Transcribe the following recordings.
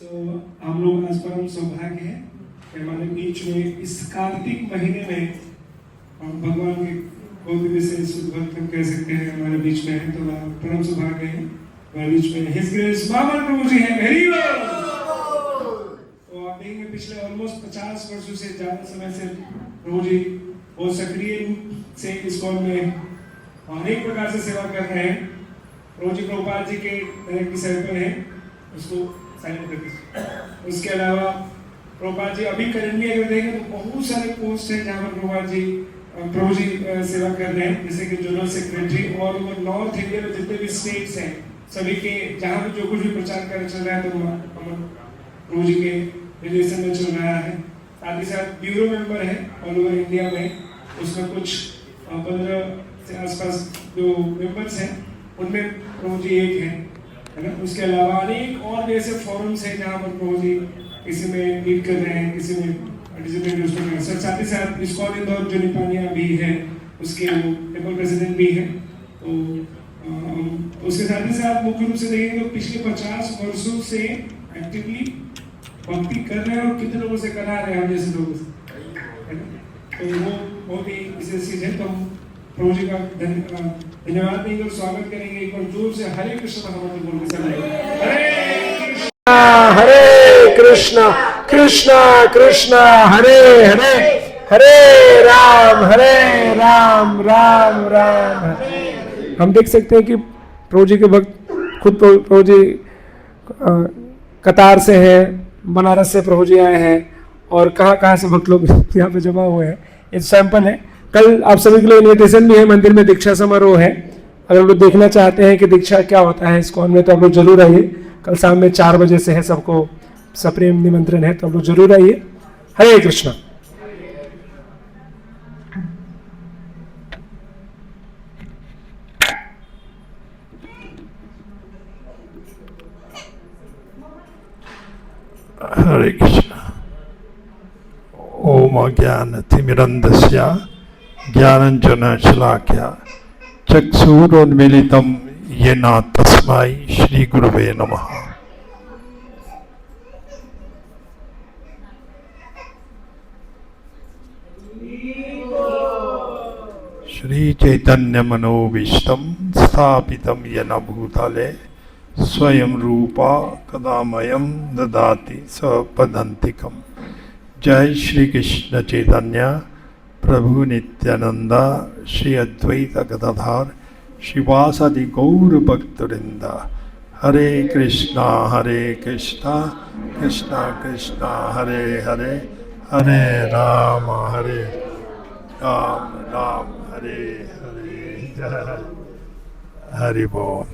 तो हम लोग आज परम सौभाग्य है कि हमारे बीच में इस कार्तिक महीने में हम भगवान के गोद से शुद्ध भक्त हम कह सकते हैं हमारे बीच में है, तो परम सौभाग्य है हमारे बीच में हिज ग्रेस बामन प्रभु जी है। वेरी तो आप देखेंगे पिछले ऑलमोस्ट 50 वर्षों से ज्यादा समय से प्रभु जी बहुत सक्रिय रूप से इस्कॉन में अनेक प्रकार से सेवा कर रहे हैं। प्रभु जी प्रभुपाद जी के डिसाइपल हैं, उसको साइन कर दीजिए। उसके अलावा प्रभुपाद जी अभी करंट में अगर देखें तो बहुत सारे पोस्ट हैं जहाँ पर प्रभु जी सेवा कर रहे हैं, जैसे कि जनरल सेक्रेटरी और वो नॉर्थ इंडिया में जितने भी स्टेट्स हैं सभी के जहाँ भी जो कुछ भी प्रचार कार्य चल रहा है तो प्रभु जी के रिलेशन में चल रहा है। साथ ही साथ ब्यूरो मेंबर है ऑल ओवर इंडिया में, उसमें कुछ 15 से आसपास जो मेंबर्स हैं उनमें प्रभु जी एक है ना। उसके अलावा अनेक और भी ऐसे फोरम्स हैं जहाँ पर प्रभु जी किसी में लीड कर रहे हैं, किसी में पार्टिसिपेट उसमें कर रहे हैं। साथ ही साथ इस्कॉन इंदौर जो निपानिया भी है उसके वो टेम्पल प्रेसिडेंट भी है। तो उसके साथ ही साथ मुख्य रूप से देखेंगे तो पिछले 50 वर्षों से एक्टिवली भक्ति कर रहे हैं और कितने लोगों से करा रहे हैं हम जैसे लोगों से, तो वो बहुत ही विशेष चीज है। तो हम प्रभु जी का धन्यवाद देंगे और स्वागत करेंगे एक बार जोर से हरे कृष्ण महामंत्र बोल के हरे कृष्णा कृष्णा कृष्णा हरे हरे, हरे राम राम राम हरे। हम देख सकते हैं कि प्रभु जी के भक्त खुद प्रभु जी कतार से हैं, बनारस से प्रभु जी आए हैं और कहाँ से भक्त लोग यहाँ पे जमा हुए हैं। ये सैंपल है। कल आप सभी के लिए इन्विटेशन भी है, मंदिर में दीक्षा समारोह है। अगर लोग देखना चाहते हैं कि दीक्षा क्या होता है इस्कॉन में तो आप लोग जरूर आइए। कल शाम में 4 बजे से है, सबको सप्रेम निमंत्रण है, तो आप लोग जरूर आइए। हरे कृष्णा। हरे कृष्णा। ओम अज्ञानतिमिरन्धस्य ज्ञानाञ्जनशलाकया चक्षुरुन्मीलितं येन तस्मै श्रीगुरुवे नमः। श्रीचैतन्यमनोभीष्टं स्थापितं येन भूतले स्वयं रूपा कदामयं ददाति स्वपदान्तिकम्। जय श्री कृष्ण चैतन्य प्रभु नित्यानंद श्री अद्वैत गदाधर शिवासादि गौर भक्तवृंद। हरे कृष्णा कृष्णा कृष्णा हरे हरे, हरे राम राम हरे हरे। हरि बोल।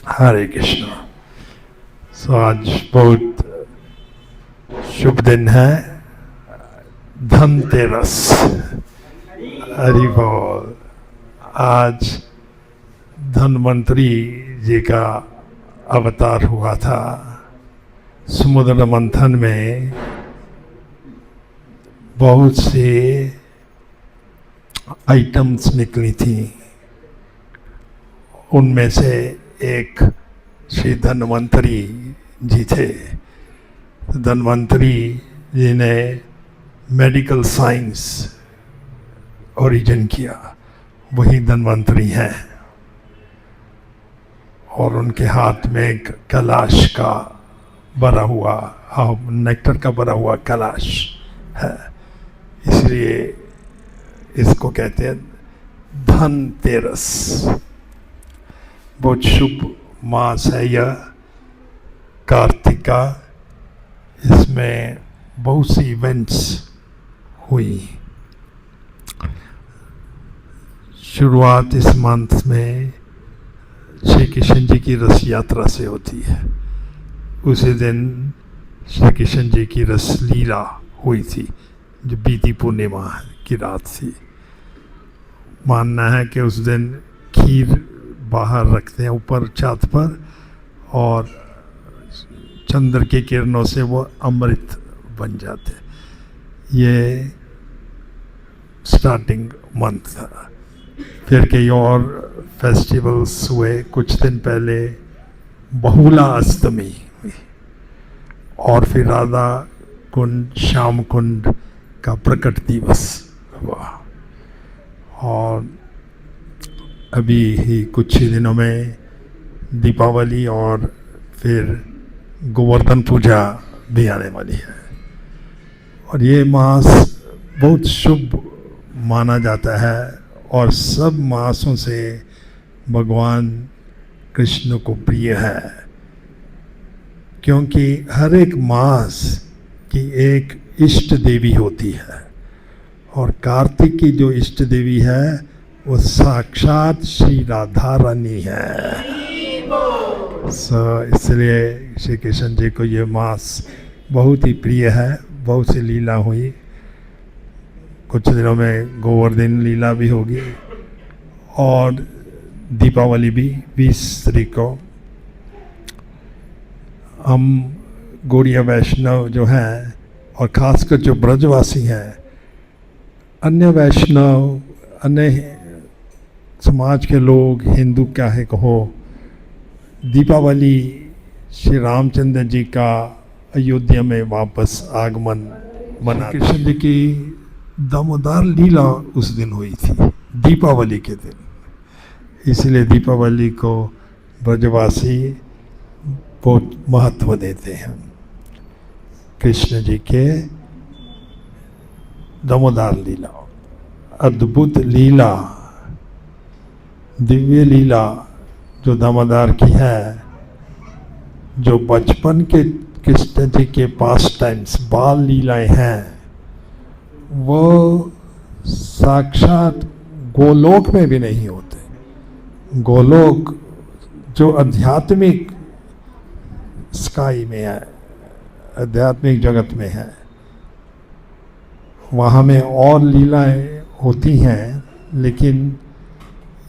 हरे कृष्णा। सो आज बहुत शुभ दिन है, धनतेरस। हरि बोल। आज धन्वंतरी जी का अवतार हुआ था। समुद्र मंथन में बहुत से आइटम्स निकली थी, उनमें से एक श्री धन्वंतरी जी थे। धन्वंतरी जी ने मेडिकल साइंस ओरिजिन किया, वही धन्वंतरी हैं। और उनके हाथ में एक कैलाश का भरा हुआ, नेक्टर का भरा हुआ कैलाश है, इसलिए इसको कहते हैं धनतेरस। बहुत शुभ मास है यह कार्तिक का। इसमें बहुत सी इवेंट्स हुई। शुरुआत इस मंथ में श्री कृष्ण जी की रस यात्रा से होती है। उसी दिन श्री कृष्ण जी की रस लीला हुई थी, जो बीती पूर्णिमा की रात थी। मानना है कि उस दिन खीर बाहर रखते हैं ऊपर छत पर, और चंद्र की किरणों से वो अमृत बन जाते। ये स्टार्टिंग मंथ था। फिर कई और फेस्टिवल्स हुए। कुछ दिन पहले बहुला अष्टमी हुई। और फिर राधा कुंड श्याम कुंड का प्रकट दिवस हुआ। और अभी ही कुछ ही दिनों में दीपावली और फिर गोवर्धन पूजा भी आने वाली है। और ये मास बहुत शुभ माना जाता है और सब मासों से भगवान कृष्ण को प्रिय है, क्योंकि हर एक मास की एक इष्ट देवी होती है और कार्तिक की जो इष्ट देवी है वो साक्षात श्री राधा रानी है। इसलिए श्री कृष्ण जी को ये मास बहुत ही प्रिय है। बहुत सी लीला हुई, कुछ दिनों में गोवर्धन लीला भी होगी और दीपावली भी 20 तारीख को। हम गौड़िया वैष्णव जो हैं और ख़ासकर जो ब्रजवासी हैं, अन्य वैष्णव अन्य समाज के लोग, हिंदू क्या है कहो, दीपावली श्री रामचंद्र जी का अयोध्या में वापस आगमन मना। कृष्ण जी की दामोदर लीला उस दिन हुई थी, दीपावली के दिन। इसलिए दीपावली को ब्रजवासी बहुत महत्व देते हैं। कृष्ण जी के दामोदर लीला, अद्भुत लीला, दिव्य लीला जो दामोदर की है, जो बचपन के कृष्ण जी के पास टाइम्स बाल लीलाएं हैं, वो साक्षात गोलोक में भी नहीं होते। गोलोक जो आध्यात्मिक स्काई में है, आध्यात्मिक जगत में है, वहाँ में और लीलाएं होती हैं, लेकिन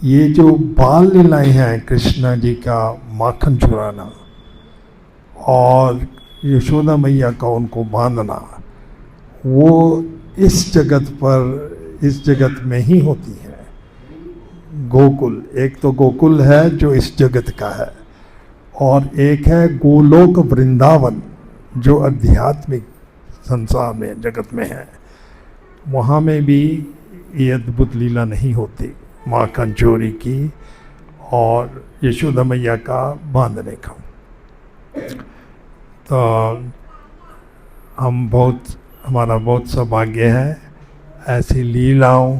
ये जो बाल लीलाएं हैं, कृष्ण जी का माखन चुराना और यशोदा मैया का उनको बांधना, वो इस जगत पर, इस जगत में ही होती है। गोकुल, एक तो गोकुल है जो इस जगत का है और एक है गोलोक वृंदावन जो आध्यात्मिक संसार में, जगत में है। वहाँ में भी ये अद्भुत लीला नहीं होती, माखन चोरी की और यशोदा मैया का बांधने का। तो हमारा बहुत सौभाग्य है, ऐसी लीलाओं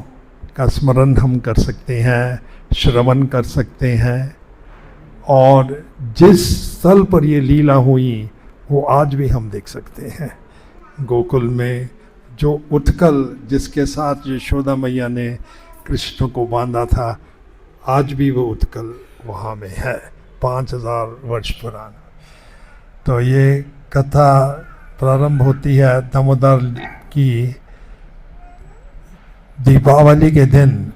का स्मरण हम कर सकते हैं, श्रवण कर सकते हैं। और जिस स्थल पर ये लीला हुई वो आज भी हम देख सकते हैं। गोकुल में जो उत्कल जिसके साथ यशोदा मैया ने कृष्ण को बांधा था, आज भी वो उत्कल वहाँ में है, 5000 वर्ष पुराना। तो ये कथा प्रारंभ होती है दामोदर की। दीपावली के दिन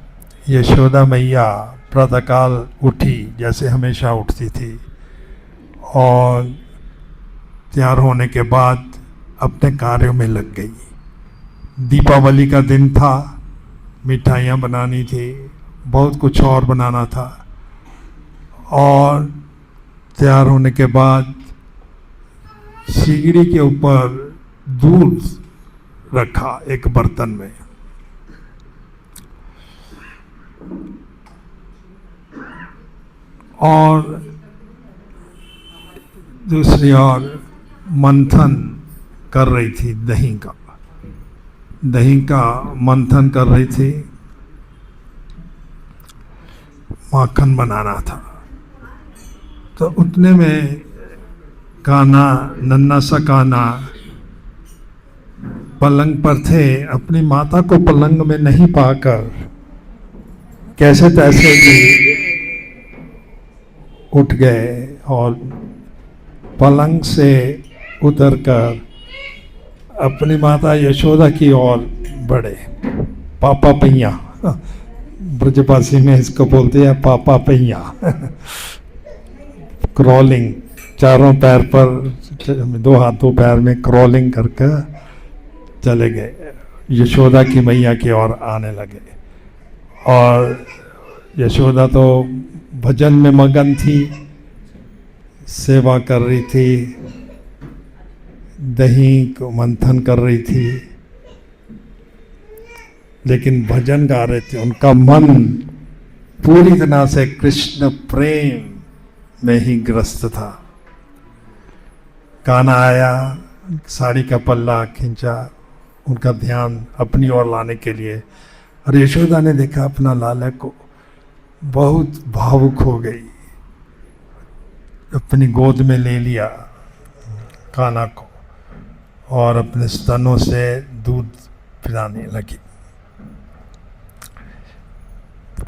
यशोदा मैया प्रातःकाल उठी, जैसे हमेशा उठती थी, और तैयार होने के बाद अपने कार्यों में लग गई। दीपावली का दिन था, मिठाइयाँ बनानी थी, बहुत कुछ और बनाना था। और तैयार होने के बाद सिगड़ी के ऊपर दूध रखा एक बर्तन में, और दूसरी ओर मंथन कर रही थी, दही का मंथन कर रही थी, माखन बनाना था। तो उतने में कान्हा, नन्हा सा कान्हा पलंग पर थे। अपनी माता को पलंग में नहीं पाकर कैसे तैसे भी उठ गए और पलंग से उतरकर अपनी माता यशोदा की ओर बढ़े। पापा पैया, ब्रजभाषी में इसको बोलते हैं पापा पैया। क्रॉलिंग, चारों पैर पर, दो हाथों पैर में क्रॉलिंग करके चले गए, यशोदा की मैया की ओर आने लगे। और यशोदा तो भजन में मगन थी, सेवा कर रही थी, दही को मंथन कर रही थी, लेकिन भजन गा रहे थे। उनका मन पूरी तरह से कृष्ण प्रेम में ही ग्रस्त था। कान्हा आया, साड़ी का पल्ला खींचा, उनका ध्यान अपनी ओर लाने के लिए, और यशोदा ने देखा अपना लाला को, बहुत भावुक हो गई, अपनी गोद में ले लिया कान्हा को और अपने स्तनों से दूध पिलाने लगी।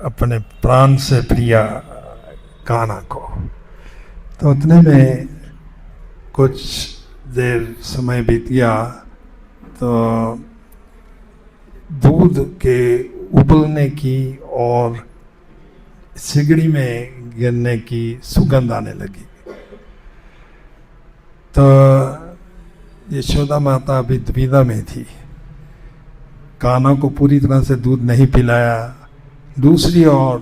अपने प्राण से प्रिया कान्हा को। तो उतने में कुछ देर समय बीत गया तो दूध के उबलने की और सिगड़ी में गिरने की सुगंध आने लगी। तो यशोदा माता अभी दुविधा में थी, कान्हा को पूरी तरह से दूध नहीं पिलाया, दूसरी ओर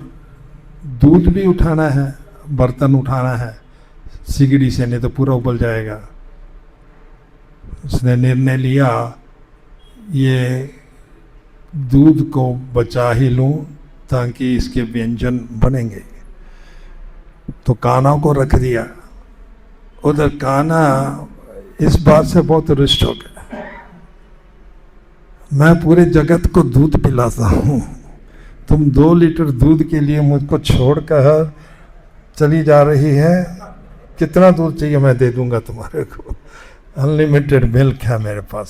दूध भी उठाना है, बर्तन उठाना है सिगड़ी से, नहीं तो पूरा उबल जाएगा। उसने निर्णय लिया ये दूध को बचा ही लूं ताकि इसके व्यंजन बनेंगे। तो कान्हा को रख दिया। उधर कान्हा इस बात से बहुत रुष्ट हो गया, मैं पूरे जगत को दूध पिलाता हूँ, तुम 2 लीटर दूध के लिए मुझको छोड़कर चली जा रही है, कितना दूध चाहिए मैं दे दूंगा तुम्हारे को, अनलिमिटेड मिल्क है मेरे पास,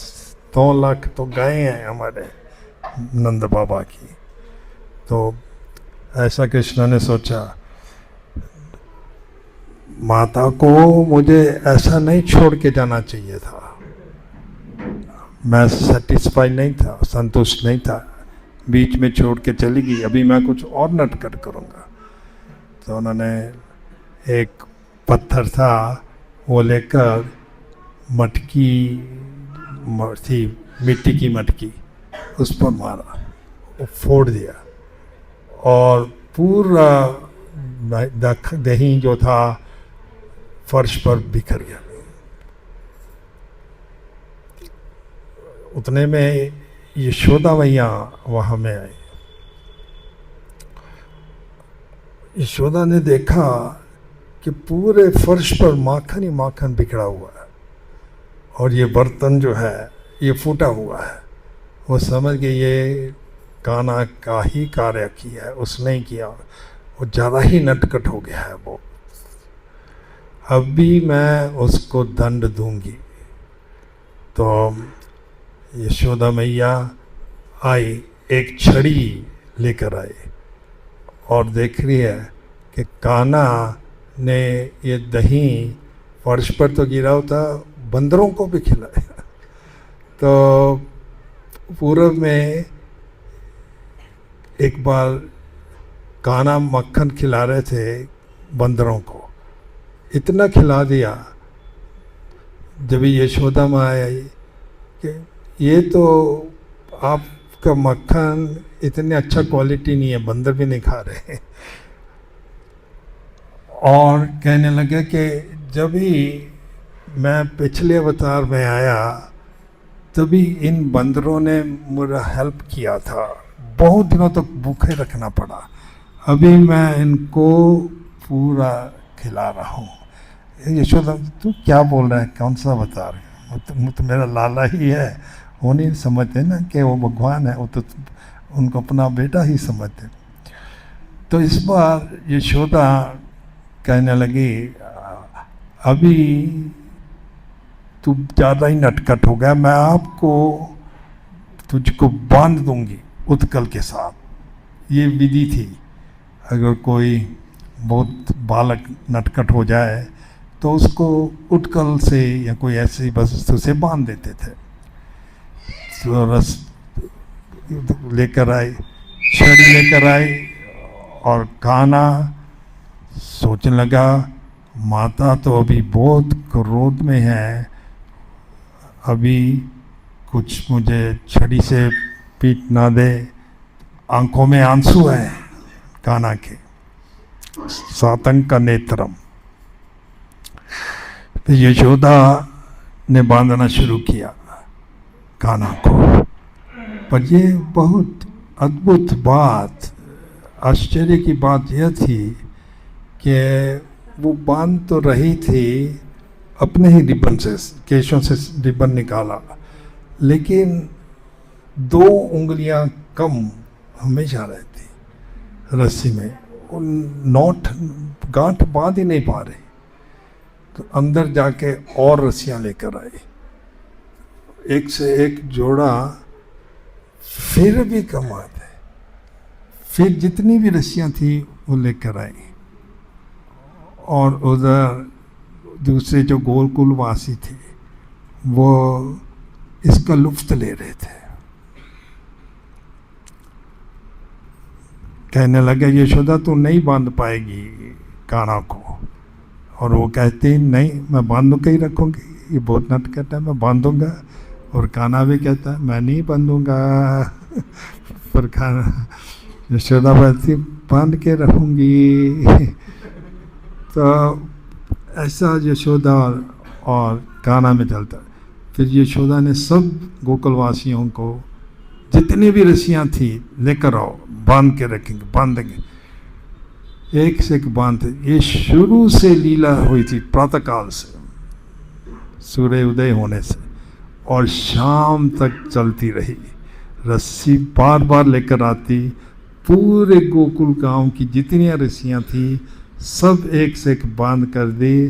2 लाख तो गायें हैं हमारे नंद बाबा की। तो ऐसा कृष्ण ने सोचा, माता को मुझे ऐसा नहीं छोड़ के जाना चाहिए था, मैं सेटिस्फाई नहीं था, संतुष्ट नहीं था, बीच में छोड़ के चली गई, अभी मैं कुछ और नटखट करूँगा। तो उन्होंने एक पत्थर था वो लेकर मटकी थी, मिट्टी की मटकी, उस पर मारा, वो फोड़ दिया और पूरा दही जो था फर्श पर बिखर गया। उतने में यशोदा मैया वहाँ में आई। यशोदा ने देखा कि पूरे फर्श पर माखन ही माखन बिखरा हुआ है और ये बर्तन जो है ये फूटा हुआ है। वो समझ गए ये कान्हा का ही कार्य किया है, उसने ही किया, वो ज़्यादा ही नटखट हो गया है वो, अभी मैं उसको दंड दूंगी। तो यशोदा मैया आई, एक छड़ी लेकर आई और देख रही है कि कान्हा ने ये दही फर्श पर तो गिरा होता, बंदरों को भी खिलाया। तो पूर्व में एक बार कान्हा मक्खन खिला रहे थे बंदरों को, इतना खिला दिया, जब यशोदा माँ आई कि ये तो आपका मक्खन इतनी अच्छा क्वालिटी नहीं है, बंदर भी नहीं खा रहे। और कहने लगे कि जब ही मैं पिछले अवतार में आया तभी इन बंदरों ने मेरा हेल्प किया था, बहुत दिनों तक भूखे रखना पड़ा, अभी मैं इनको पूरा खिला रहा हूँ। यशोदा तू क्या बोल रहा है, कौन सा अवतार है, तो मेरा लाला ही है, वो नहीं समझते ना कि वो भगवान है, वो तो उनको अपना बेटा ही समझते। तो इस बार यशोदा कहने लगी अभी तू ज़्यादा ही नटखट हो गया, मैं आपको तुझको बांध दूंगी उत्कल के साथ। ये विधि थी, अगर कोई बहुत बालक नटखट हो जाए तो उसको उत्कल से या कोई ऐसी वस्तु से बांध देते थे। तो रस लेकर आई, छड़ी लेकर आई और कान्हा सोचने लगा माता तो अभी बहुत क्रोध में है, अभी कुछ मुझे छड़ी से पीट ना दे। आंखों में आंसू है कान्हा के, सातंक का नेत्रम। तो यशोदा ने बांधना शुरू किया कान्हा को। पर ये बहुत अद्भुत बात, आश्चर्य की बात यह थी कि वो बांध तो रही थी अपने ही रिबन से, केशों से रिबन निकाला, लेकिन 2 उंगलियां कम हमेशा रहती रस्सी में, नॉट गांठ बांध ही नहीं पा रही। तो अंदर जाके और रस्सियां लेकर आई, एक से एक जोड़ा, फिर भी कम आते। फिर जितनी भी रस्सियां थी वो लेकर आई, और उधर दूसरे जो गोकुल वासी थे वो इसका लुफ्त ले रहे थे। कहने लगे यशोदा तू नहीं बांध पाएगी कान्हा को, और वो कहती नहीं मैं बांध के ही रखूंगी, ये बहुत नट कहता है मैं बांधूंगा, और कान्हा भी कहता है मैं नहीं बांधूंगा। पर कान्हा यशोदा बोलती बांध के रखूंगी। तो ऐसा यशोदा और कान्हा में चलता। फिर यशोदा ने सब गोकुलवासियों को जितनी भी रस्सियां थी लेकर आओ, बांध के रखेंगे, बांधेंगे, एक से एक बांधते। ये शुरू से लीला हुई थी प्रातःकाल से, सूर्य उदय होने से, और शाम तक चलती रही। रस्सी बार बार लेकर आती, पूरे गोकुल गांव की जितनी रस्सियां थी सब एक से एक बांध कर दी,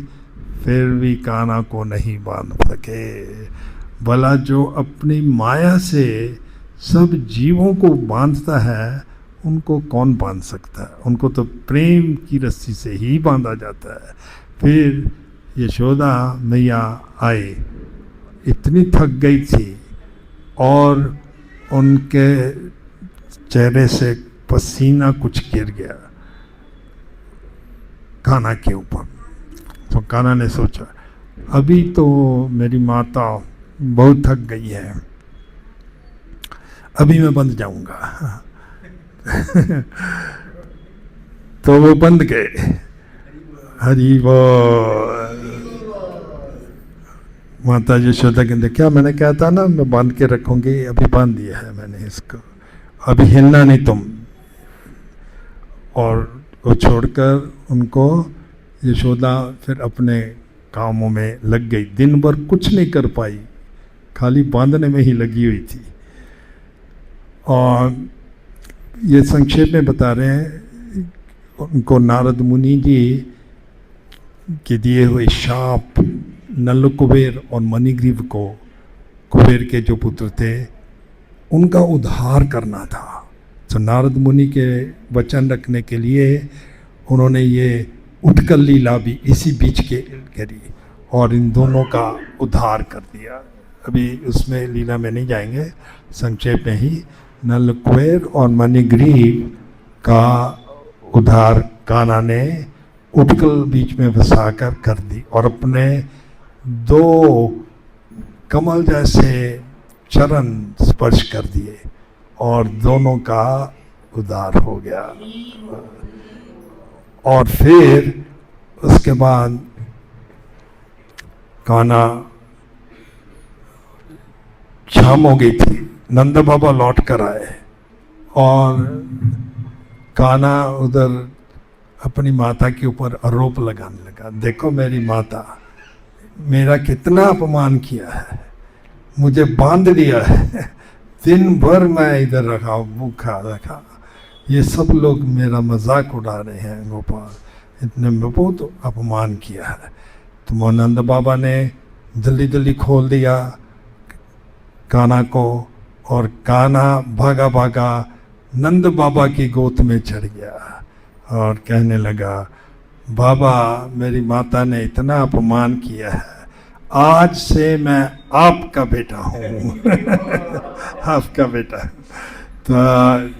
फिर भी कान्हा को नहीं बांध सके। भला जो अपनी माया से सब जीवों को बांधता है उनको कौन बांध सकता है? उनको तो प्रेम की रस्सी से ही बांधा जाता है। फिर यशोदा मैया आई, इतनी थक गई थी और उनके चेहरे से पसीना कुछ गिर गया कान्हा के ऊपर। तो कान्हा ने सोचा अभी तो मेरी माता बहुत थक गई है, अभी मैं बंध जाऊंगा। तो वो बंध गए। हरि बोल। माता यशोदा कहते क्या मैंने कहा था ना मैं बांध के रखूंगी, अभी बांध दिया है मैंने इसको, अभी हिलना नहीं तुम। और वो छोड़कर उनको यशोदा फिर अपने कामों में लग गई। दिन भर कुछ नहीं कर पाई, खाली बांधने में ही लगी हुई थी। और ये संक्षेप में बता रहे हैं, उनको नारद मुनि जी के दिए हुए शाप नल कुबेर और मणिग्रीव को, कुबेर के जो पुत्र थे, उनका उद्धार करना था। तो नारद मुनि के वचन रखने के लिए उन्होंने ये उठकर लीला भी इसी बीच के करी और इन दोनों का उद्धार कर दिया। अभी उसमें लीला में नहीं जाएंगे, संक्षेप में ही नल कुबेर और मणिग्रीव का उद्धार कान्हा ने उठकल बीच में फंसाकर कर दी और अपने 2 कमल जैसे चरण स्पर्श कर दिए और दोनों का उद्धार हो गया। और फिर उसके बाद कान्हा, शाम हो गई थी, नंद बाबा लौट कर आए और कान्हा उधर अपनी माता के ऊपर आरोप लगाने लगा, देखो मेरी माता मेरा कितना अपमान किया है, मुझे बांध दिया है, दिन भर मैं इधर रखा, भूखा रखा, ये सब लोग मेरा मजाक उड़ा रहे हैं, गोपाल इतने में बहुत अपमान किया है। तो नंद बाबा ने जल्दी जल्दी खोल दिया कान्हा को और कान्हा भागा भागा नंद बाबा की गोद में चढ़ गया और कहने लगा, बाबा मेरी माता ने इतना अपमान किया है, आज से मैं आपका बेटा हूँ। आपका बेटा। तो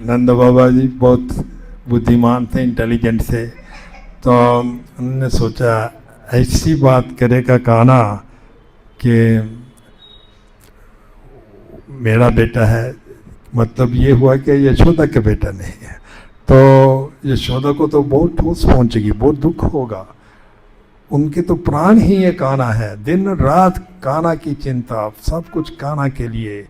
नंद बाबा जी बहुत बुद्धिमान थे, इंटेलिजेंट थे, तो उन्होंने सोचा ऐसी बात करेगा कान्हा कि मेरा बेटा है, मतलब ये हुआ कि यशोदा का बेटा नहीं है। तो यशोदा को तो बहुत ठोस पहुंचेगी, बहुत दुख होगा। उनके तो प्राण ही ये कान्हा है, दिन रात कान्हा की चिंता, सब कुछ कान्हा के लिए।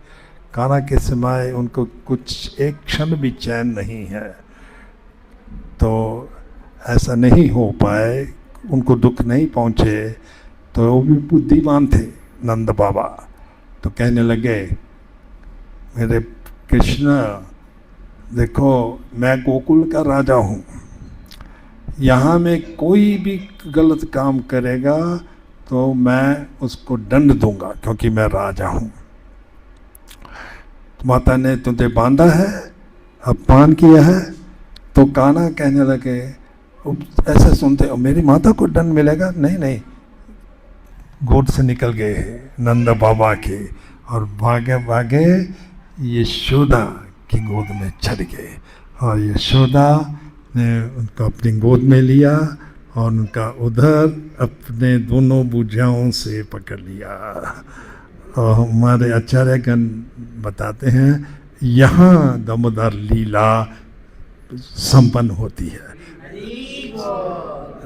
कान्हा के समय उनको कुछ एक क्षण भी चैन नहीं है। तो ऐसा नहीं हो पाए, उनको दुख नहीं पहुँचे, तो वो भी बुद्धिमान थे नंद बाबा। तो कहने लगे, मेरे कृष्ण देखो, मैं गोकुल का राजा हूँ, यहाँ में कोई भी गलत काम करेगा तो मैं उसको दंड दूंगा, क्योंकि मैं राजा हूँ। माता ने तुझे बांधा है, अपमान किया है। तो कान्हा कहने लगे, ऐसे सुनते हो मेरी माता को दंड मिलेगा? नहीं नहीं, गोद से निकल गए नंद बाबा के और भागे भागे यशोदा की गोद में चढ़ गए, और यशोदा ने उनको अपनी गोद में लिया और उनका उधर अपने दोनों भुजाओं से पकड़ लिया। और हमारे आचार्यगण बताते हैं, यहाँ दामोदर लीला संपन्न होती है।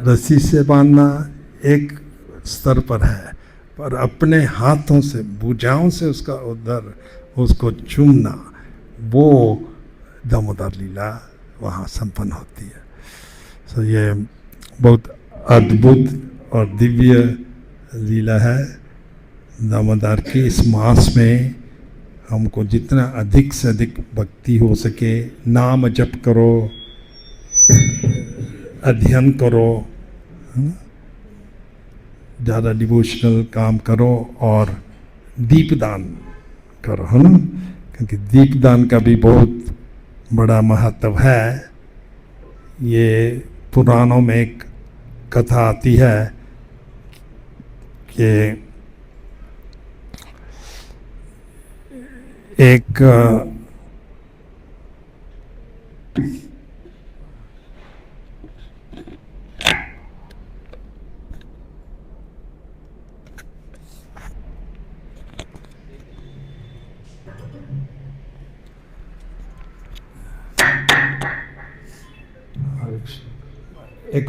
रस्सी से बांधना एक स्तर पर है, पर अपने हाथों से, भुजाओं से उसका उधर उसको चूमना, वो दामोदर लीला वहाँ संपन्न होती है। तो ये बहुत अद्भुत और दिव्य लीला है दामोदर की। इस मास में हमको जितना अधिक से अधिक भक्ति हो सके, नाम जप करो, अध्ययन करो, ज़्यादा डिवोशनल काम करो और दीपदान करो, है ना, क्योंकि दीपदान का भी बहुत बड़ा महत्व है। ये पुराणों में एक कथा आती है कि एक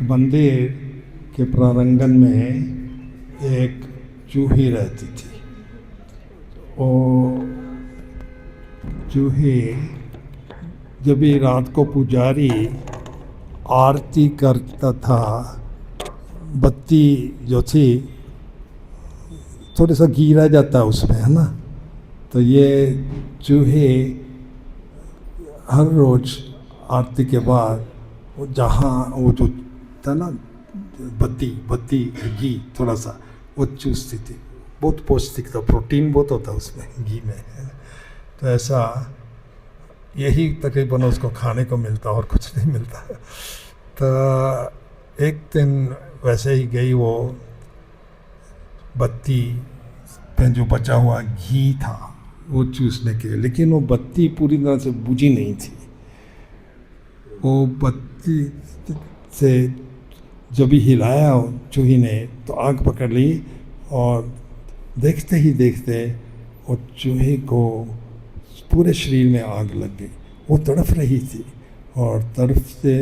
मंदिर के प्रांगण में एक चूही रहती थी। और चूही जब भी रात को पुजारी आरती करता था, बत्ती जो थी थोड़ा सा घी रह जाता है उसमें, है ना, तो ये चूहे हर रोज आरती के बाद वो जहाँ वो जो था ना बत्ती घी थोड़ा सा वो चूसती थी। बहुत पौष्टिक था, प्रोटीन बहुत होता उसमें, घी में। तो ऐसा यही तकरीबन उसको खाने को मिलता और कुछ नहीं मिलता। तो एक दिन वैसे ही गई वो बत्ती पे जो बचा हुआ घी था वो चूसने के लिए, लेकिन वो बत्ती पूरी तरह से बुझी नहीं थी। वो बत्ती से जब भी हिलाया चूही ने तो आग पकड़ ली, और देखते ही देखते वो चूहे को पूरे शरीर में आग लग गई। वो तड़फ रही थी और तड़फ से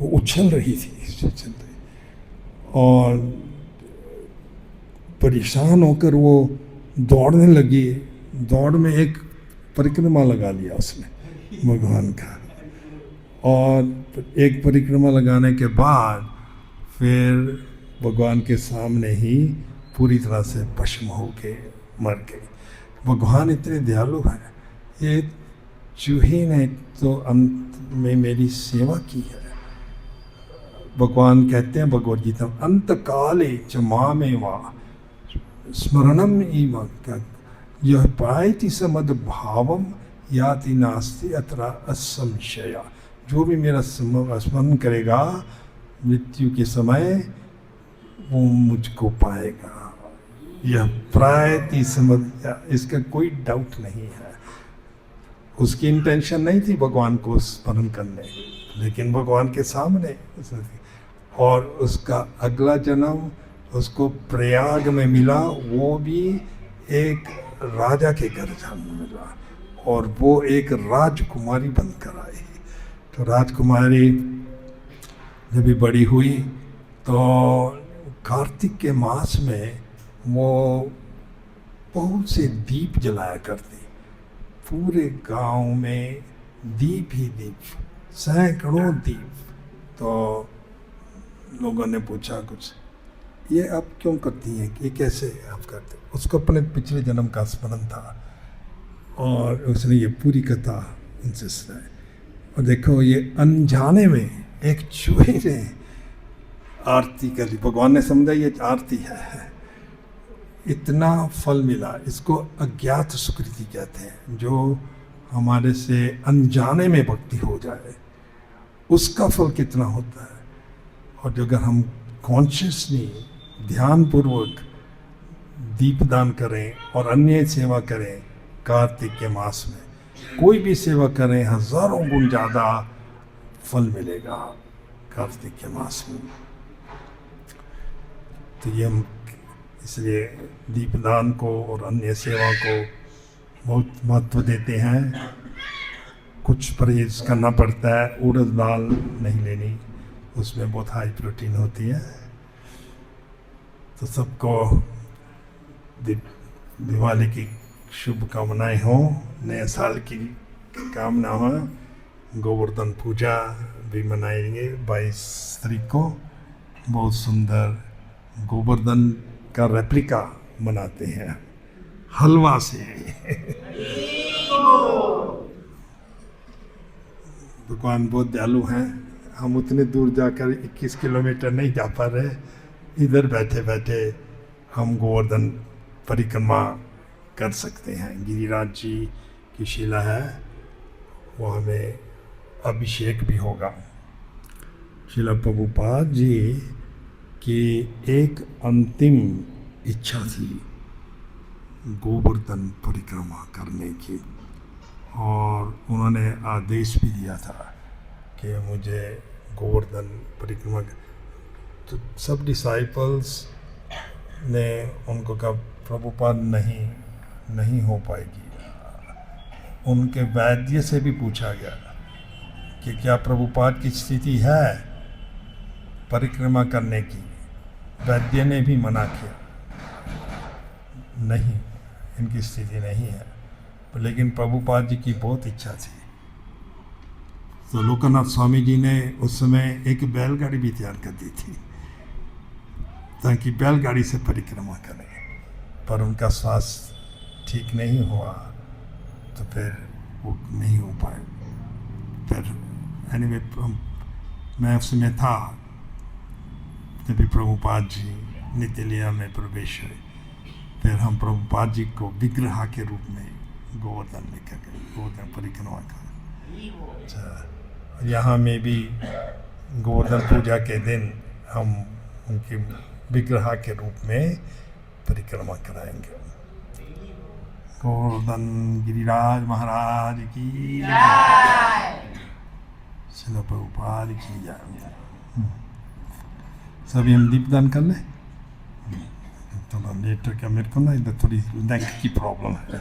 वो उछल रही थी, और परेशान होकर वो दौड़ने लगी। दौड़ में एक परिक्रमा लगा लिया उसने भगवान का, और एक परिक्रमा लगाने के बाद फिर भगवान के सामने ही पूरी तरह से भस्म होके मर गई। भगवान इतने दयालु हैं। ये चूहे ने तो अंत में मेरी सेवा की है। भगवान कहते हैं भगवद गीता, अंत काले च मामेवा स्मरणम इव यह पायति समद भावम याति नास्ति अत्र असंशया। जो भी मेरा स्मरण करेगा मृत्यु के समय वो मुझको पाएगा। यह प्रायति समझ, इसका कोई डाउट नहीं है। उसकी इंटेंशन नहीं थी भगवान को स्मरण करने, लेकिन भगवान के सामने। और उसका अगला जन्म उसको प्रयाग में मिला, वो भी एक राजा के घर जन्म मिला, और वो एक राजकुमारी बनकर आई। तो राजकुमारी जब भी बड़ी हुई तो कार्तिक के मास में वो बहुत से दीप जलाया करती, पूरे गांव में दीप ही दीप, सैकड़ों दीप। तो लोगों ने पूछा कुछ, ये आप क्यों करती हैं, ये कैसे आप करते? उसको अपने पिछले जन्म का स्मरण था और उसने ये पूरी कथा उनसे सुनाई। और देखो ये अनजाने में एक चूहे ने आरती करी, भगवान ने समझा ये आरती है, इतना फल मिला। इसको अज्ञात सुकृति कहते हैं, जो हमारे से अनजाने में भक्ति हो जाए उसका फल कितना होता है। और जो अगर हम कॉन्शियसली ध्यानपूर्वक दीपदान करें और अन्य सेवा करें कार्तिक के मास में, कोई भी सेवा करें हजारों गुण ज़्यादा फल मिलेगा कार्तिक के मास में। तो ये हम इसलिए दीपदान को और अन्य सेवा को बहुत महत्व देते हैं। कुछ परहेज करना पड़ता है, उड़द दाल नहीं लेनी, उसमें बहुत हाई प्रोटीन होती है। तो सबको दिवाली की शुभकामनाएं हो, नए साल की कामना हो। गोवर्धन पूजा भी मनाएंगे 22 तारीख को, बहुत सुंदर गोवर्धन का रेप्लिका बनाते हैं हलवा से। भगवान बहुत दयालु हैं, हम उतने दूर जाकर 21 किलोमीटर नहीं जा पा रहे, इधर बैठे बैठे हम गोवर्धन परिक्रमा कर सकते हैं। गिरिराज जी की शिला है, वो हमें अभिषेक भी होगा। शिला प्रभुपाद जी की एक अंतिम इच्छा थी गोवर्धन परिक्रमा करने की, और उन्होंने आदेश भी दिया था कि मुझे गोवर्धन परिक्रमा। तो सब डिसाइपल्स ने उनको कहा प्रभुपाद नहीं हो पाएगी। उनके वैद्य से भी पूछा गया कि क्या प्रभुपाद की स्थिति है परिक्रमा करने की, वैद्य ने भी मना किया, नहीं इनकी स्थिति नहीं है। लेकिन प्रभुपाद जी की बहुत इच्छा थी, तो लोकनाथ स्वामी जी ने उस समय एक बैलगाड़ी भी तैयार कर दी थी ताकि बैलगाड़ी से परिक्रमा करें, पर उनका स्वास्थ्य ठीक नहीं हुआ तो फिर वो नहीं हो पाए। फिर एनीवे मैं उस समय था तभी प्रभुपाद जी नित्य लीला में प्रवेश हुए। फिर हम प्रभुपाद जी को विग्रह के रूप में गोवर्धन लेकर गए, गोवर्धन परिक्रमा का। अच्छा, यहाँ में भी गोवर्धन पूजा के दिन हम उनके विग्रह के रूप में परिक्रमा कराएंगे। गोवर्धन गिरिराज महाराज की जय, श्रील प्रभुपाद की जय। सभी हम दीपदान कर लें। थोड़ा लेटर क्या, मेरे को ना इधर थोड़ी नेक की प्रॉब्लम है।